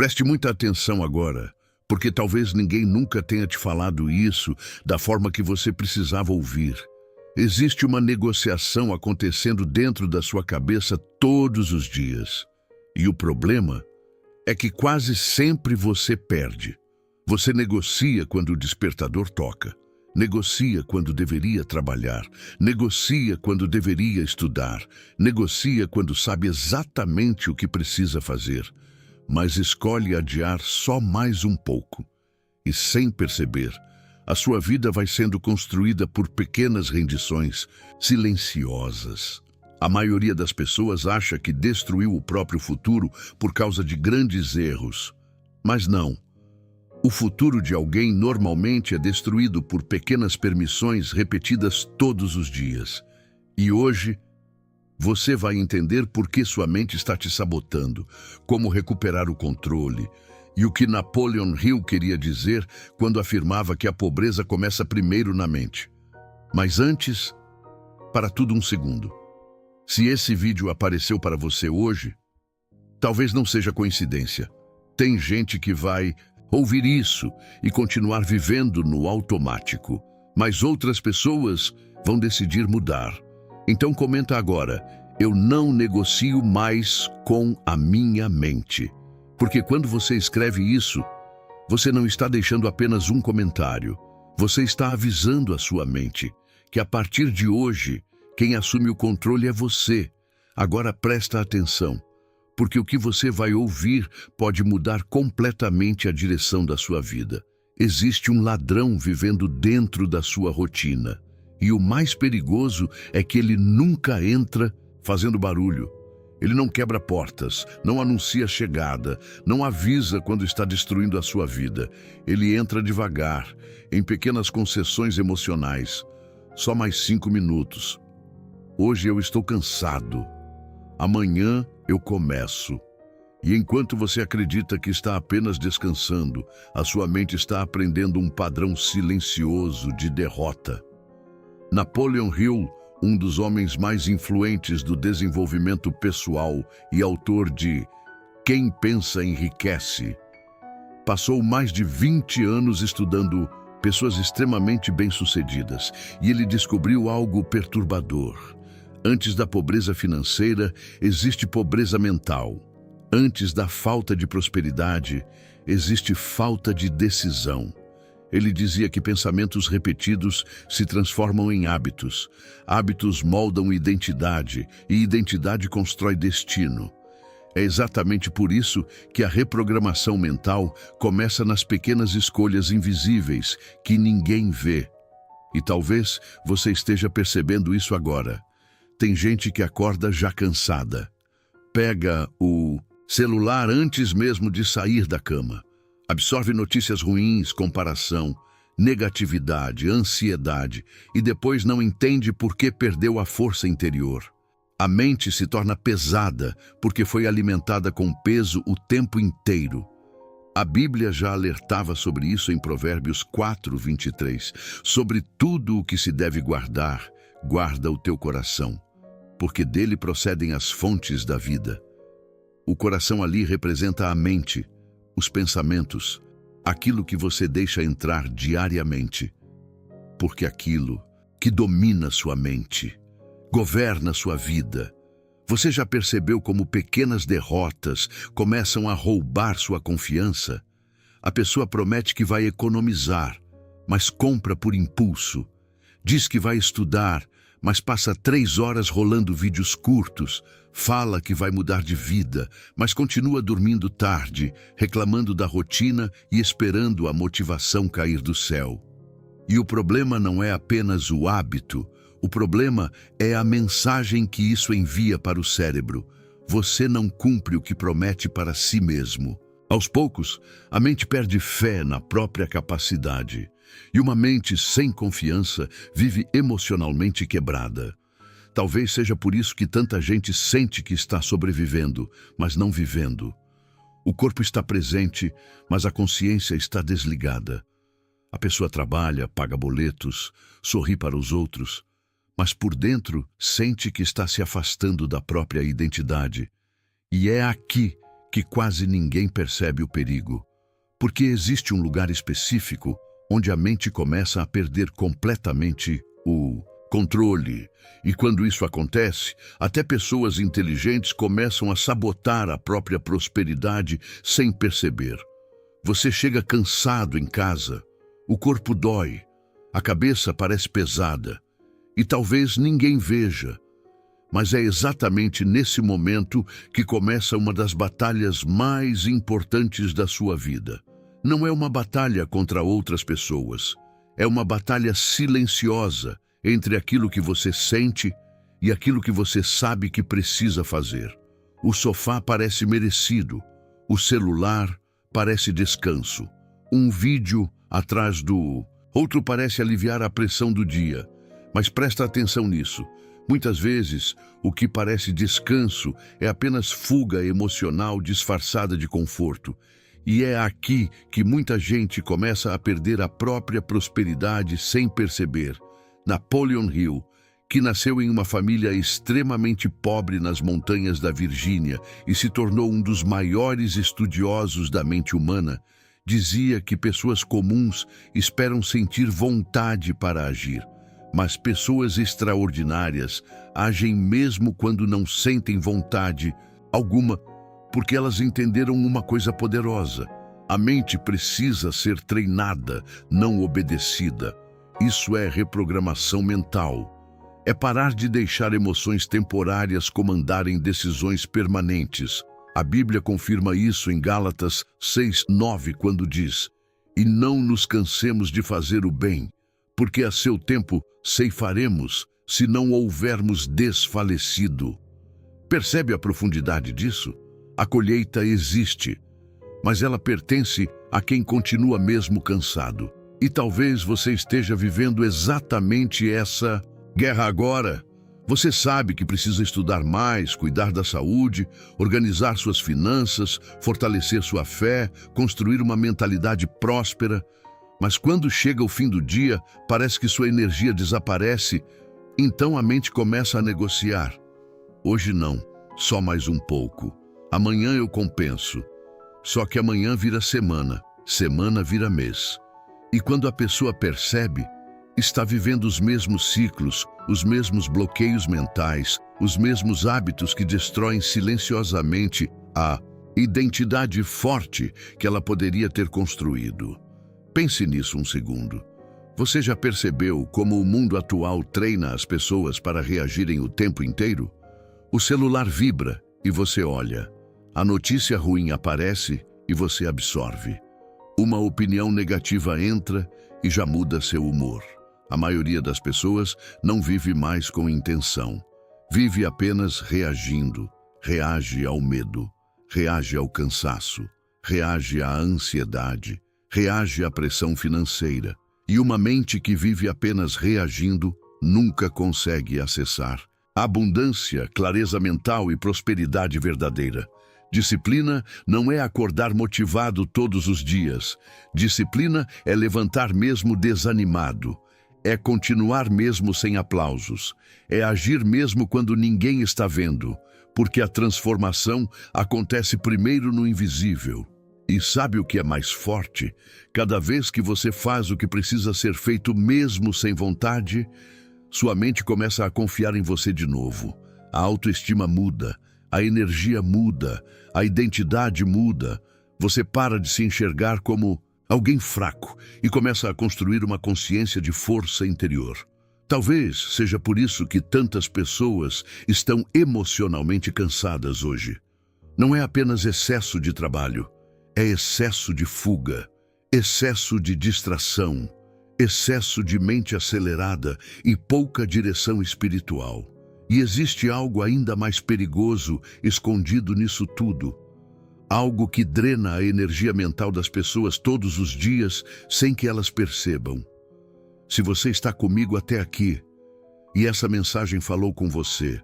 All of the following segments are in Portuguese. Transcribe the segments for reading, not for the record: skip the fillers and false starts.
Preste muita atenção agora, porque talvez ninguém nunca tenha te falado isso da forma que você precisava ouvir. Existe uma negociação acontecendo dentro da sua cabeça todos os dias. E o problema é que quase sempre você perde. Você negocia quando o despertador toca. Negocia quando deveria trabalhar, negocia quando deveria estudar, negocia quando sabe exatamente o que precisa fazer, mas escolhe adiar só mais um pouco. E sem perceber, a sua vida vai sendo construída por pequenas rendições, silenciosas. A maioria das pessoas acha que destruiu o próprio futuro por causa de grandes erros, mas não. O futuro de alguém normalmente é destruído por pequenas permissões repetidas todos os dias. E hoje, você vai entender por que sua mente está te sabotando, como recuperar o controle, e o que Napoleon Hill queria dizer quando afirmava que a pobreza começa primeiro na mente. Mas antes, para tudo um segundo. Se esse vídeo apareceu para você hoje, talvez não seja coincidência. Tem gente que vai ouvir isso e continuar vivendo no automático, mas outras pessoas vão decidir mudar. Então comenta agora: eu não negocio mais com a minha mente. Porque quando você escreve isso, você não está deixando apenas um comentário. Você está avisando a sua mente que a partir de hoje, quem assume o controle é você. Agora presta atenção, porque o que você vai ouvir pode mudar completamente a direção da sua vida. Existe um ladrão vivendo dentro da sua rotina. E o mais perigoso é que ele nunca entra fazendo barulho. Ele não quebra portas, não anuncia chegada, não avisa quando está destruindo a sua vida. Ele entra devagar, em pequenas concessões emocionais. Só mais 5 minutos. Hoje eu estou cansado. Amanhã eu começo. E enquanto você acredita que está apenas descansando, a sua mente está aprendendo um padrão silencioso de derrota. Napoleon Hill, um dos homens mais influentes do desenvolvimento pessoal e autor de Quem Pensa Enriquece, passou mais de 20 anos estudando pessoas extremamente bem-sucedidas e ele descobriu algo perturbador. Antes da pobreza financeira, existe pobreza mental. Antes da falta de prosperidade, existe falta de decisão. Ele dizia que pensamentos repetidos se transformam em hábitos. Hábitos moldam identidade, e identidade constrói destino. É exatamente por isso que a reprogramação mental começa nas pequenas escolhas invisíveis que ninguém vê. E talvez você esteja percebendo isso agora. Tem gente que acorda já cansada. Pega o celular antes mesmo de sair da cama. Absorve notícias ruins, comparação, negatividade, ansiedade e depois não entende por que perdeu a força interior. A mente se torna pesada porque foi alimentada com peso o tempo inteiro. A Bíblia já alertava sobre isso em Provérbios 4:23. Sobre tudo o que se deve guardar, guarda o teu coração, porque dele procedem as fontes da vida. O coração ali representa a mente, os pensamentos, aquilo que você deixa entrar diariamente. Porque aquilo que domina sua mente, governa sua vida. Você já percebeu como pequenas derrotas começam a roubar sua confiança? A pessoa promete que vai economizar, mas compra por impulso. Diz que vai estudar, mas passa 3 horas rolando vídeos curtos. Fala que vai mudar de vida, mas continua dormindo tarde, reclamando da rotina e esperando a motivação cair do céu. E o problema não é apenas o hábito, o problema é a mensagem que isso envia para o cérebro. Você não cumpre o que promete para si mesmo. Aos poucos, a mente perde fé na própria capacidade. E uma mente sem confiança vive emocionalmente quebrada. Talvez seja por isso que tanta gente sente que está sobrevivendo, mas não vivendo. O corpo está presente, mas a consciência está desligada. A pessoa trabalha, paga boletos, sorri para os outros, mas por dentro sente que está se afastando da própria identidade. E é aqui que quase ninguém percebe o perigo, porque existe um lugar específico onde a mente começa a perder completamente o controle. E quando isso acontece, até pessoas inteligentes começam a sabotar a própria prosperidade sem perceber. Você chega cansado em casa, o corpo dói, a cabeça parece pesada, e talvez ninguém veja. Mas é exatamente nesse momento que começa uma das batalhas mais importantes da sua vida. Não é uma batalha contra outras pessoas. É uma batalha silenciosa entre aquilo que você sente e aquilo que você sabe que precisa fazer. O sofá parece merecido. O celular parece descanso. Um vídeo atrás do outro parece aliviar a pressão do dia. Mas presta atenção nisso. Muitas vezes, o que parece descanso é apenas fuga emocional disfarçada de conforto. E é aqui que muita gente começa a perder a própria prosperidade sem perceber. Napoleon Hill, que nasceu em uma família extremamente pobre nas montanhas da Virgínia e se tornou um dos maiores estudiosos da mente humana, dizia que pessoas comuns esperam sentir vontade para agir. Mas pessoas extraordinárias agem mesmo quando não sentem vontade alguma, porque elas entenderam uma coisa poderosa. A mente precisa ser treinada, não obedecida. Isso é reprogramação mental. É parar de deixar emoções temporárias comandarem decisões permanentes. A Bíblia confirma isso em Gálatas 6:9, quando diz: "E não nos cansemos de fazer o bem, porque a seu tempo ceifaremos, se não houvermos desfalecido." Percebe a profundidade disso? A colheita existe, mas ela pertence a quem continua mesmo cansado. E talvez você esteja vivendo exatamente essa guerra agora. Você sabe que precisa estudar mais, cuidar da saúde, organizar suas finanças, fortalecer sua fé, construir uma mentalidade próspera. Mas quando chega o fim do dia, parece que sua energia desaparece. Então a mente começa a negociar. Hoje não, só mais um pouco. Amanhã eu compenso. Só que amanhã vira semana, semana vira mês. E quando a pessoa percebe, está vivendo os mesmos ciclos, os mesmos bloqueios mentais, os mesmos hábitos que destroem silenciosamente a identidade forte que ela poderia ter construído. Pense nisso um segundo. Você já percebeu como o mundo atual treina as pessoas para reagirem o tempo inteiro? O celular vibra e você olha. A notícia ruim aparece e você absorve. Uma opinião negativa entra e já muda seu humor. A maioria das pessoas não vive mais com intenção. Vive apenas reagindo. Reage ao medo, reage ao cansaço, reage à ansiedade, reage à pressão financeira. E uma mente que vive apenas reagindo nunca consegue acessar abundância, clareza mental e prosperidade verdadeira. Disciplina não é acordar motivado todos os dias. Disciplina é levantar mesmo desanimado. É continuar mesmo sem aplausos. É agir mesmo quando ninguém está vendo. Porque a transformação acontece primeiro no invisível. E sabe o que é mais forte? Cada vez que você faz o que precisa ser feito mesmo sem vontade, sua mente começa a confiar em você de novo. A autoestima muda, a energia muda, a identidade muda. Você para de se enxergar como alguém fraco e começa a construir uma consciência de força interior. Talvez seja por isso que tantas pessoas estão emocionalmente cansadas hoje. Não é apenas excesso de trabalho, é excesso de fuga, excesso de distração, excesso de mente acelerada e pouca direção espiritual. E existe algo ainda mais perigoso escondido nisso tudo. Algo que drena a energia mental das pessoas todos os dias sem que elas percebam. Se você está comigo até aqui e essa mensagem falou com você,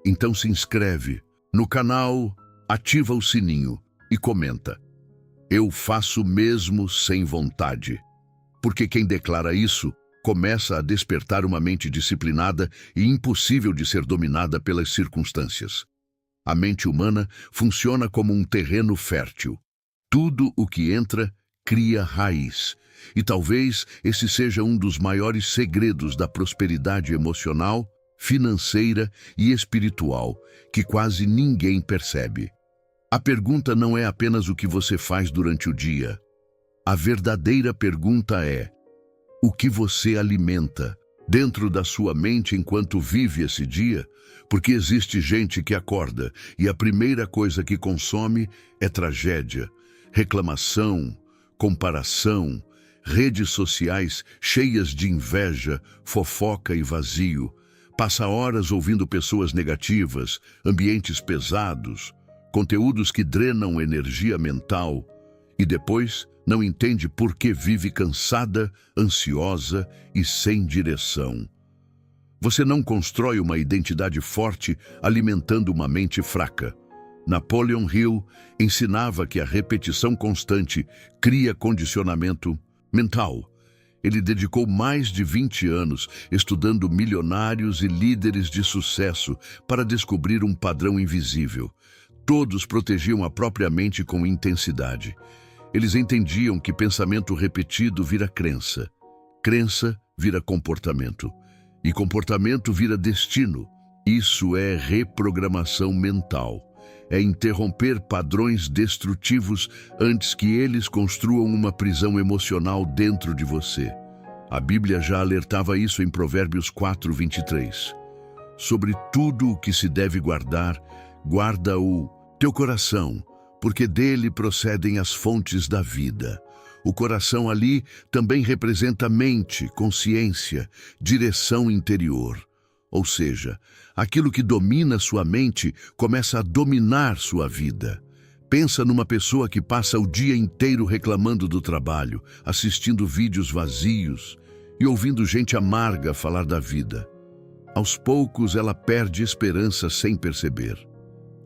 então se inscreve no canal, ativa o sininho e comenta: "Eu faço mesmo sem vontade." Porque quem declara isso começa a despertar uma mente disciplinada e impossível de ser dominada pelas circunstâncias. A mente humana funciona como um terreno fértil. Tudo o que entra cria raiz. E talvez esse seja um dos maiores segredos da prosperidade emocional, financeira e espiritual, que quase ninguém percebe. A pergunta não é apenas o que você faz durante o dia. A verdadeira pergunta é: o que você alimenta dentro da sua mente enquanto vive esse dia? Porque existe gente que acorda e a primeira coisa que consome é tragédia, reclamação, comparação, redes sociais cheias de inveja, fofoca e vazio. Passa horas ouvindo pessoas negativas, ambientes pesados, conteúdos que drenam energia mental e depois não entende por que vive cansada, ansiosa e sem direção. Você não constrói uma identidade forte alimentando uma mente fraca. Napoleon Hill ensinava que a repetição constante cria condicionamento mental. Ele dedicou mais de 20 anos estudando milionários e líderes de sucesso para descobrir um padrão invisível. Todos protegiam a própria mente com intensidade. Eles entendiam que pensamento repetido vira crença, crença vira comportamento, e comportamento vira destino. Isso é reprogramação mental. É interromper padrões destrutivos antes que eles construam uma prisão emocional dentro de você. A Bíblia já alertava isso em Provérbios 4:23. Sobre tudo o que se deve guardar, guarda o teu coração, porque dele procedem as fontes da vida. O coração ali também representa mente, consciência, direção interior. Ou seja, aquilo que domina sua mente começa a dominar sua vida. Pensa numa pessoa que passa o dia inteiro reclamando do trabalho, assistindo vídeos vazios e ouvindo gente amarga falar da vida. Aos poucos ela perde esperança sem perceber.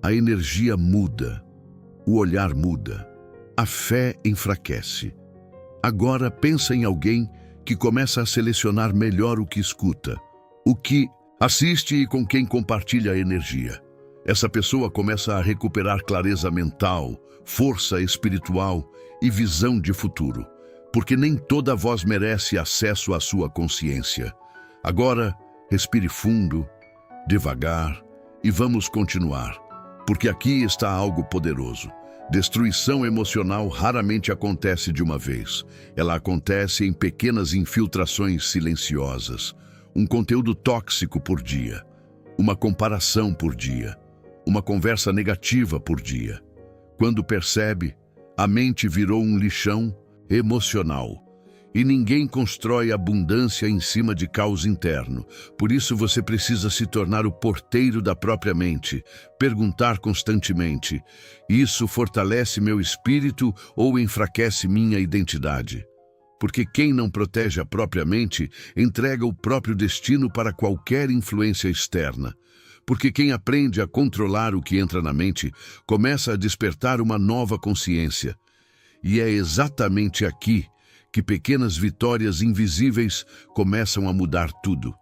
A energia muda, o olhar muda, a fé enfraquece. Agora pensa em alguém que começa a selecionar melhor o que escuta, o que assiste e com quem compartilha a energia. Essa pessoa começa a recuperar clareza mental, força espiritual e visão de futuro, porque nem toda voz merece acesso à sua consciência. Agora, respire fundo, devagar e vamos continuar, porque aqui está algo poderoso. Destruição emocional raramente acontece de uma vez. Ela acontece em pequenas infiltrações silenciosas. Um conteúdo tóxico por dia, uma comparação por dia, uma conversa negativa por dia. Quando percebe, a mente virou um lixão emocional. E ninguém constrói abundância em cima de caos interno. Por isso você precisa se tornar o porteiro da própria mente, perguntar constantemente: isso fortalece meu espírito ou enfraquece minha identidade? Porque quem não protege a própria mente entrega o próprio destino para qualquer influência externa. Porque quem aprende a controlar o que entra na mente começa a despertar uma nova consciência. E é exatamente aqui que pequenas vitórias invisíveis começam a mudar tudo.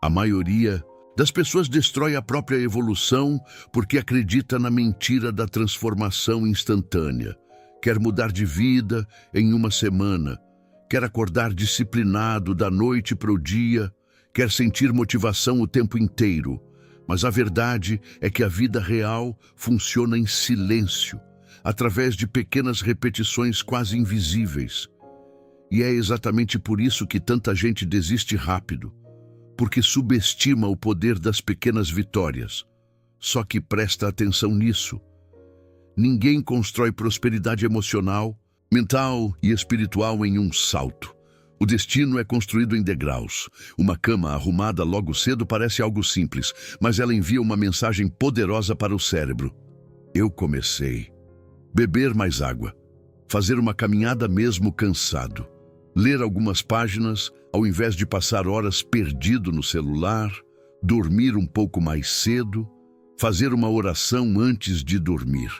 A maioria das pessoas destrói a própria evolução porque acredita na mentira da transformação instantânea. Quer mudar de vida em uma semana, quer acordar disciplinado da noite para o dia, quer sentir motivação o tempo inteiro. Mas a verdade é que a vida real funciona em silêncio, através de pequenas repetições quase invisíveis. E é exatamente por isso que tanta gente desiste rápido, porque subestima o poder das pequenas vitórias. Só que presta atenção nisso. Ninguém constrói prosperidade emocional, mental e espiritual em um salto. O destino é construído em degraus. Uma cama arrumada logo cedo parece algo simples, mas ela envia uma mensagem poderosa para o cérebro. Eu comecei. Beber mais água. Fazer uma caminhada mesmo cansado. Ler algumas páginas, ao invés de passar horas perdido no celular. Dormir um pouco mais cedo. Fazer uma oração antes de dormir.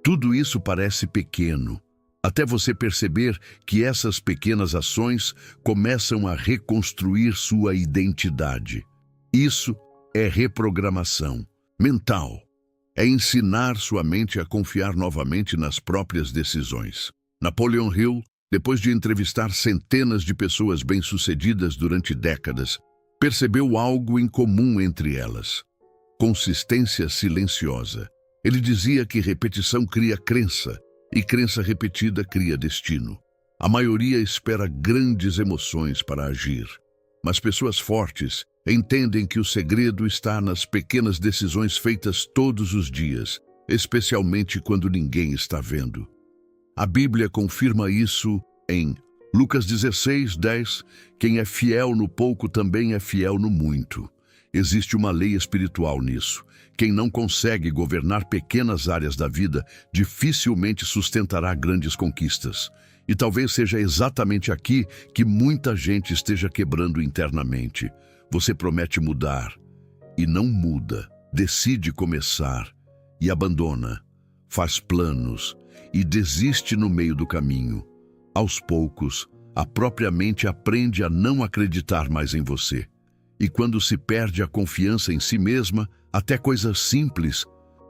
Tudo isso parece pequeno, até você perceber que essas pequenas ações começam a reconstruir sua identidade. Isso é reprogramação mental. É ensinar sua mente a confiar novamente nas próprias decisões. Napoleon Hill, depois de entrevistar centenas de pessoas bem-sucedidas durante décadas, percebeu algo em comum entre elas: consistência silenciosa. Ele dizia que repetição cria crença, e crença repetida cria destino. A maioria espera grandes emoções para agir, mas pessoas fortes entendem que o segredo está nas pequenas decisões feitas todos os dias, especialmente quando ninguém está vendo. A Bíblia confirma isso em Lucas 16:10, quem é fiel no pouco também é fiel no muito. Existe uma lei espiritual nisso. Quem não consegue governar pequenas áreas da vida dificilmente sustentará grandes conquistas. E talvez seja exatamente aqui que muita gente esteja quebrando internamente. Você promete mudar e não muda, decide começar e abandona, faz planos e desiste no meio do caminho. Aos poucos, a própria mente aprende a não acreditar mais em você. E quando se perde a confiança em si mesma, até coisas simples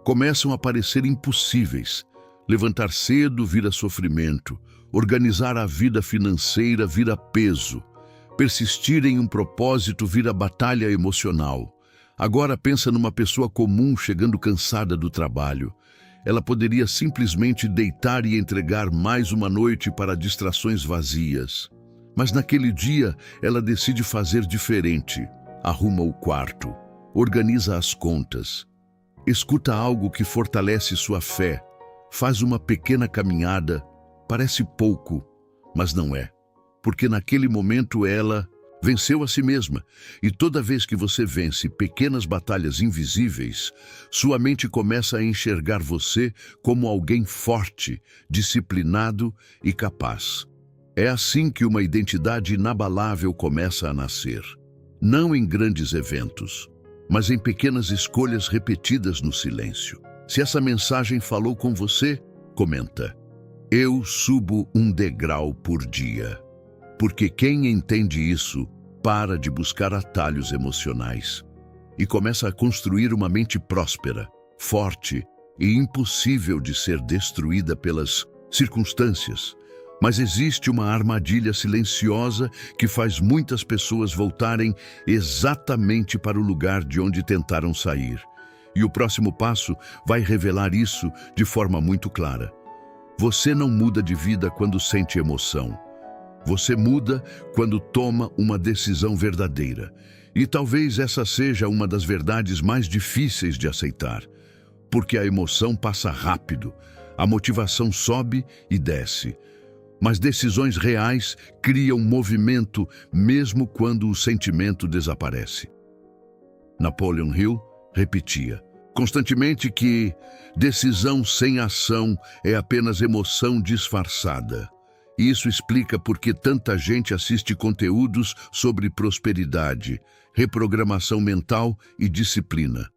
começam a parecer impossíveis. Levantar cedo vira sofrimento, organizar a vida financeira vira peso, persistir em um propósito vira batalha emocional. Agora pensa numa pessoa comum chegando cansada do trabalho. Ela poderia simplesmente deitar e entregar mais uma noite para distrações vazias. Mas naquele dia, ela decide fazer diferente. Arruma o quarto, organiza as contas, escuta algo que fortalece sua fé, faz uma pequena caminhada. Parece pouco, mas não é. Porque naquele momento ela venceu a si mesma. E toda vez que você vence pequenas batalhas invisíveis, sua mente começa a enxergar você como alguém forte, disciplinado e capaz. É assim que uma identidade inabalável começa a nascer. Não em grandes eventos, mas em pequenas escolhas repetidas no silêncio. Se essa mensagem falou com você, comenta: eu subo um degrau por dia. Porque quem entende isso, para de buscar atalhos emocionais e começa a construir uma mente próspera, forte e impossível de ser destruída pelas circunstâncias. Mas existe uma armadilha silenciosa que faz muitas pessoas voltarem exatamente para o lugar de onde tentaram sair. E o próximo passo vai revelar isso de forma muito clara. Você não muda de vida quando sente emoção. Você muda quando toma uma decisão verdadeira. E talvez essa seja uma das verdades mais difíceis de aceitar. Porque a emoção passa rápido, a motivação sobe e desce. Mas decisões reais criam movimento mesmo quando o sentimento desaparece. Napoleon Hill repetia constantemente que decisão sem ação é apenas emoção disfarçada. E isso explica por que tanta gente assiste conteúdos sobre prosperidade, reprogramação mental e disciplina,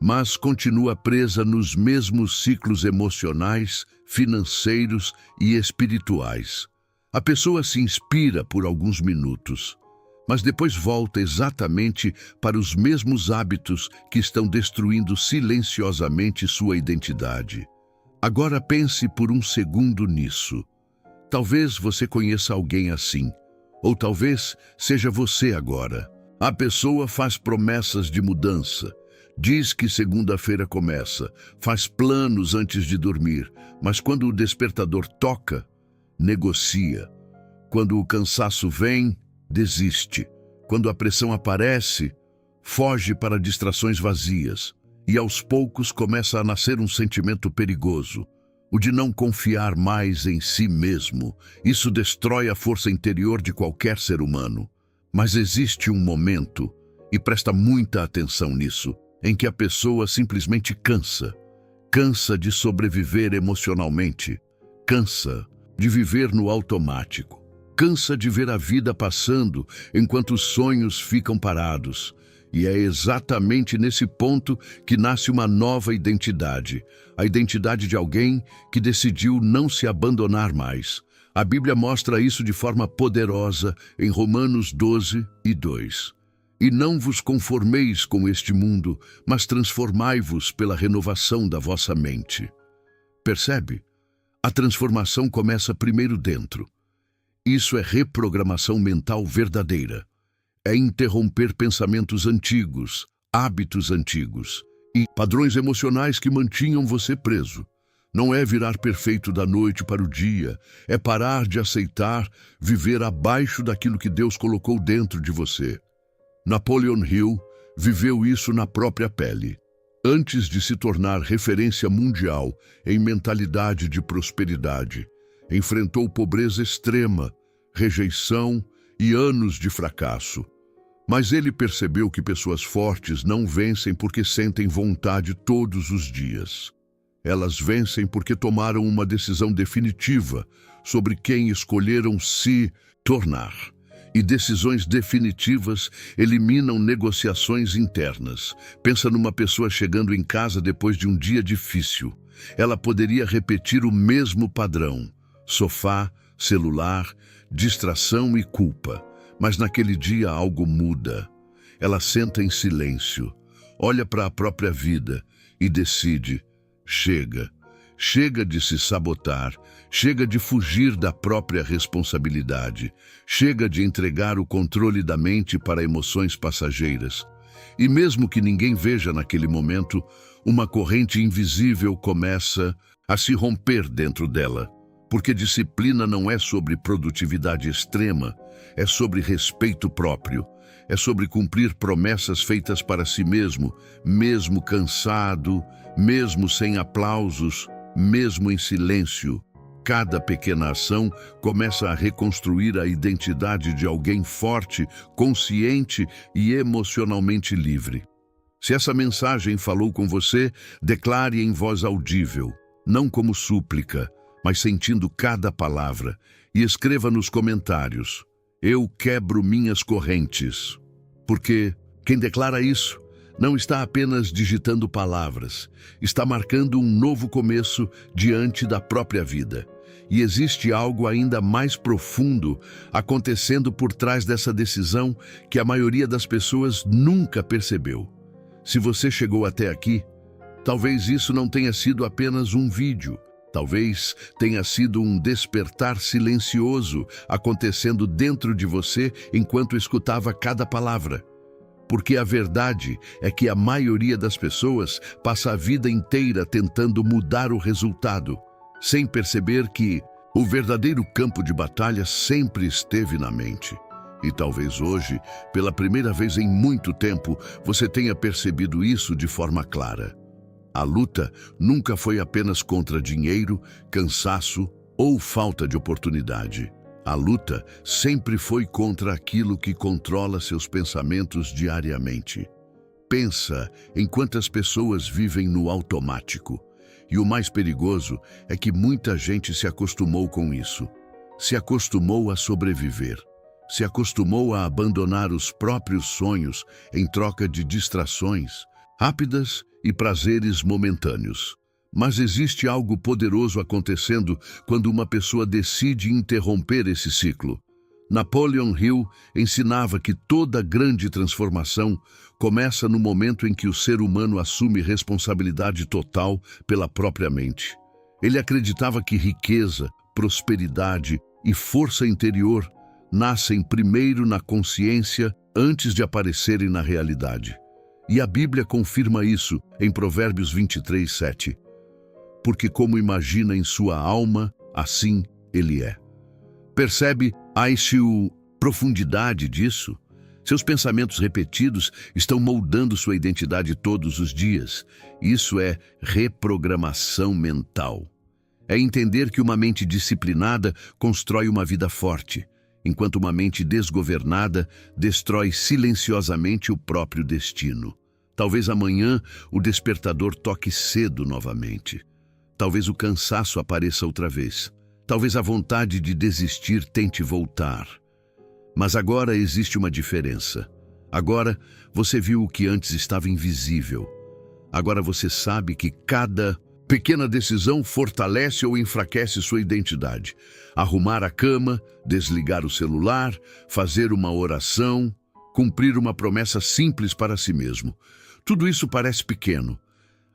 mas continua presa nos mesmos ciclos emocionais, financeiros e espirituais. A pessoa se inspira por alguns minutos, mas depois volta exatamente para os mesmos hábitos que estão destruindo silenciosamente sua identidade. Agora pense por um segundo nisso. Talvez você conheça alguém assim, ou talvez seja você agora. A pessoa faz promessas de mudança, diz que segunda-feira começa, faz planos antes de dormir, mas quando o despertador toca, negocia. Quando o cansaço vem, desiste. Quando a pressão aparece, foge para distrações vazias. E aos poucos começa a nascer um sentimento perigoso, o de não confiar mais em si mesmo. Isso destrói a força interior de qualquer ser humano. Mas existe um momento, e presta muita atenção nisso, em que a pessoa simplesmente cansa. Cansa de sobreviver emocionalmente. Cansa de viver no automático. Cansa de ver a vida passando enquanto os sonhos ficam parados. E é exatamente nesse ponto que nasce uma nova identidade. A identidade de alguém que decidiu não se abandonar mais. A Bíblia mostra isso de forma poderosa em Romanos 12:2. E não vos conformeis com este mundo, mas transformai-vos pela renovação da vossa mente. Percebe? A transformação começa primeiro dentro. Isso é reprogramação mental verdadeira. É interromper pensamentos antigos, hábitos antigos e padrões emocionais que mantinham você preso. Não é virar perfeito da noite para o dia, é parar de aceitar viver abaixo daquilo que Deus colocou dentro de você. Napoleon Hill viveu isso na própria pele. Antes de se tornar referência mundial em mentalidade de prosperidade, enfrentou pobreza extrema, rejeição e anos de fracasso. Mas ele percebeu que pessoas fortes não vencem porque sentem vontade todos os dias. Elas vencem porque tomaram uma decisão definitiva sobre quem escolheram se tornar. E decisões definitivas eliminam negociações internas. Pensa numa pessoa chegando em casa depois de um dia difícil. Ela poderia repetir o mesmo padrão: sofá, celular, distração e culpa. Mas naquele dia algo muda. Ela senta em silêncio, olha para a própria vida e decide: chega. Chega de se sabotar, chega de fugir da própria responsabilidade, chega de entregar o controle da mente para emoções passageiras. E mesmo que ninguém veja naquele momento, uma corrente invisível começa a se romper dentro dela. Porque disciplina não é sobre produtividade extrema, é sobre respeito próprio, é sobre cumprir promessas feitas para si mesmo cansado, mesmo sem aplausos, mesmo em silêncio. Cada pequena ação começa a reconstruir a identidade de alguém forte, consciente e emocionalmente livre. Se essa mensagem falou com você, declare em voz audível, não como súplica, mas sentindo cada palavra, e escreva nos comentários: eu quebro minhas correntes. Porque quem declara isso não está apenas digitando palavras, está marcando um novo começo diante da própria vida. E existe algo ainda mais profundo acontecendo por trás dessa decisão que a maioria das pessoas nunca percebeu. Se você chegou até aqui, talvez isso não tenha sido apenas um vídeo. Talvez tenha sido um despertar silencioso acontecendo dentro de você enquanto escutava cada palavra. Porque a verdade é que a maioria das pessoas passa a vida inteira tentando mudar o resultado, sem perceber que o verdadeiro campo de batalha sempre esteve na mente. E talvez hoje, pela primeira vez em muito tempo, você tenha percebido isso de forma clara. A luta nunca foi apenas contra dinheiro, cansaço ou falta de oportunidade. A luta sempre foi contra aquilo que controla seus pensamentos diariamente. Pensa em quantas pessoas vivem no automático. E o mais perigoso é que muita gente se acostumou com isso. Se acostumou a sobreviver. Se acostumou a abandonar os próprios sonhos em troca de distrações rápidas e prazeres momentâneos. Mas existe algo poderoso acontecendo quando uma pessoa decide interromper esse ciclo. Napoleon Hill ensinava que toda grande transformação começa no momento em que o ser humano assume responsabilidade total pela própria mente. Ele acreditava que riqueza, prosperidade e força interior nascem primeiro na consciência antes de aparecerem na realidade. E a Bíblia confirma isso em Provérbios 23:7. Porque como imagina em sua alma, assim ele é. Percebe a profundidade disso? Seus pensamentos repetidos estão moldando sua identidade todos os dias. Isso é reprogramação mental. É entender que uma mente disciplinada constrói uma vida forte, enquanto uma mente desgovernada destrói silenciosamente o próprio destino. Talvez amanhã o despertador toque cedo novamente. Talvez o cansaço apareça outra vez. Talvez a vontade de desistir tente voltar. Mas agora existe uma diferença. Agora você viu o que antes estava invisível. Agora você sabe que cada pequena decisão fortalece ou enfraquece sua identidade. Arrumar a cama, desligar o celular, fazer uma oração, cumprir uma promessa simples para si mesmo. Tudo isso parece pequeno,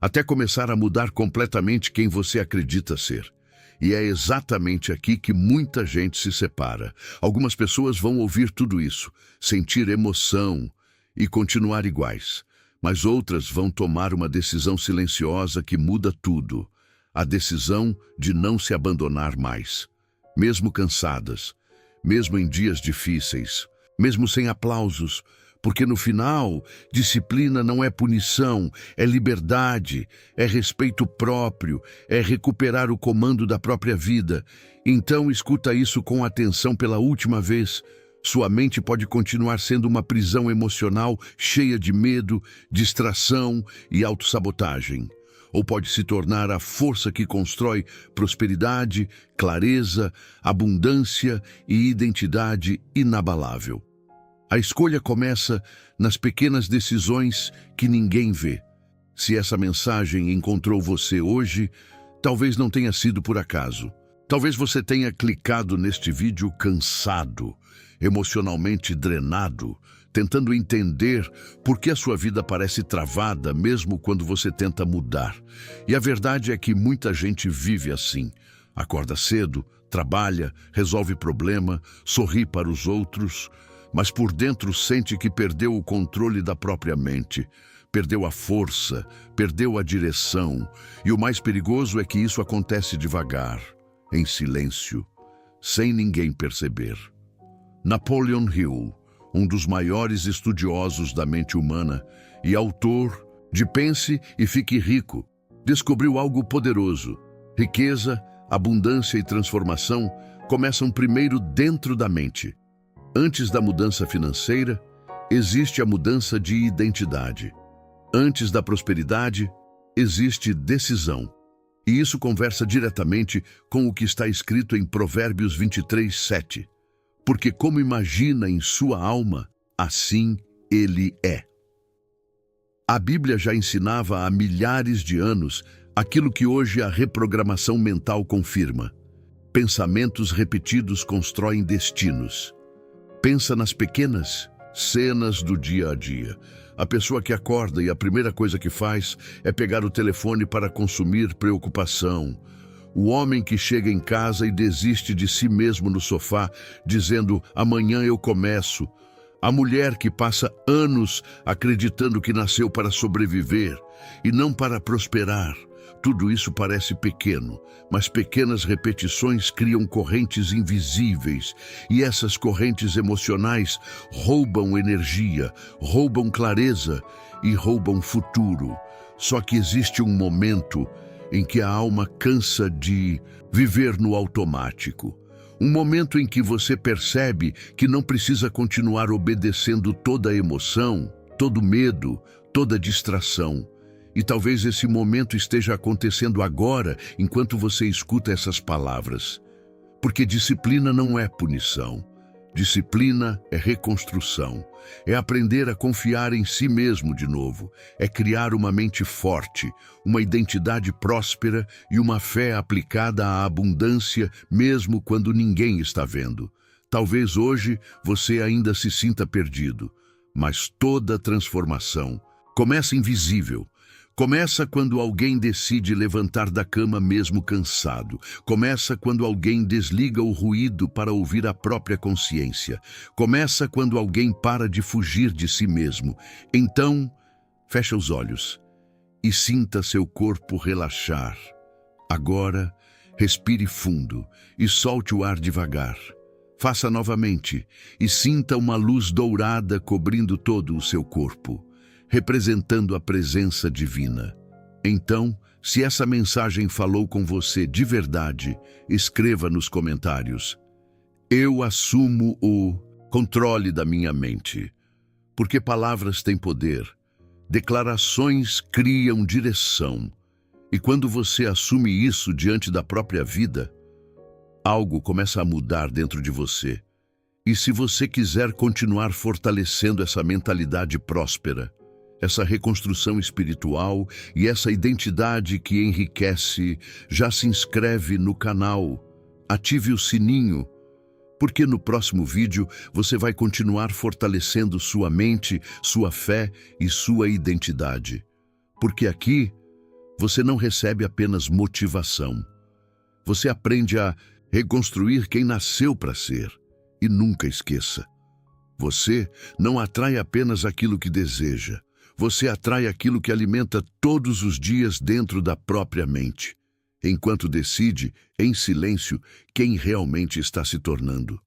até começar a mudar completamente quem você acredita ser. E é exatamente aqui que muita gente se separa. Algumas pessoas vão ouvir tudo isso, sentir emoção e continuar iguais. Mas outras vão tomar uma decisão silenciosa que muda tudo. A decisão de não se abandonar mais. Mesmo cansadas, mesmo em dias difíceis, mesmo sem aplausos, porque no final, disciplina não é punição, é liberdade, é respeito próprio, é recuperar o comando da própria vida. Então escuta isso com atenção pela última vez. Sua mente pode continuar sendo uma prisão emocional cheia de medo, distração e autossabotagem. Ou pode se tornar a força que constrói prosperidade, clareza, abundância e identidade inabalável. A escolha começa nas pequenas decisões que ninguém vê. Se essa mensagem encontrou você hoje, talvez não tenha sido por acaso. Talvez você tenha clicado neste vídeo cansado, emocionalmente drenado, tentando entender por que a sua vida parece travada mesmo quando você tenta mudar. E a verdade é que muita gente vive assim. Acorda cedo, trabalha, resolve problema, sorri para os outros, mas por dentro sente que perdeu o controle da própria mente, perdeu a força, perdeu a direção. E o mais perigoso é que isso acontece devagar, em silêncio, sem ninguém perceber. Napoleon Hill, um dos maiores estudiosos da mente humana e autor de Pense e Fique Rico, descobriu algo poderoso. Riqueza, abundância e transformação começam primeiro dentro da mente. Antes da mudança financeira, existe a mudança de identidade. Antes da prosperidade, existe decisão. E isso conversa diretamente com o que está escrito em Provérbios 23:7. Porque como imagina em sua alma, assim ele é. A Bíblia já ensinava há milhares de anos aquilo que hoje a reprogramação mental confirma. Pensamentos repetidos constroem destinos. Pensa nas pequenas cenas do dia a dia. A pessoa que acorda e a primeira coisa que faz é pegar o telefone para consumir preocupação. O homem que chega em casa e desiste de si mesmo no sofá, dizendo, amanhã eu começo. A mulher que passa anos acreditando que nasceu para sobreviver e não para prosperar. Tudo isso parece pequeno, mas pequenas repetições criam correntes invisíveis, e essas correntes emocionais roubam energia, roubam clareza e roubam futuro. Só que existe um momento em que a alma cansa de viver no automático. Um momento em que você percebe que não precisa continuar obedecendo toda a emoção, todo medo, toda distração. E talvez esse momento esteja acontecendo agora, enquanto você escuta essas palavras. Porque disciplina não é punição. Disciplina é reconstrução. É aprender a confiar em si mesmo de novo. É criar uma mente forte, uma identidade próspera e uma fé aplicada à abundância, mesmo quando ninguém está vendo. Talvez hoje você ainda se sinta perdido, mas toda transformação começa invisível. Começa quando alguém decide levantar da cama mesmo cansado. Começa quando alguém desliga o ruído para ouvir a própria consciência. Começa quando alguém para de fugir de si mesmo. Então, feche os olhos e sinta seu corpo relaxar. Agora, respire fundo e solte o ar devagar. Faça novamente e sinta uma luz dourada cobrindo todo o seu corpo, representando a presença divina. Então, se essa mensagem falou com você de verdade, escreva nos comentários. Eu assumo o controle da minha mente. Porque palavras têm poder. Declarações criam direção. E quando você assume isso diante da própria vida, algo começa a mudar dentro de você. E se você quiser continuar fortalecendo essa mentalidade próspera, essa reconstrução espiritual e essa identidade que enriquece, já se inscreve no canal, ative o sininho Porque no próximo vídeo você vai continuar fortalecendo sua mente, sua fé e sua identidade. Porque aqui você não recebe apenas motivação. Você aprende a reconstruir quem nasceu para ser. E nunca esqueça, você não atrai apenas aquilo que deseja. Você atrai aquilo que alimenta todos os dias dentro da própria mente, enquanto decide, em silêncio, quem realmente está se tornando.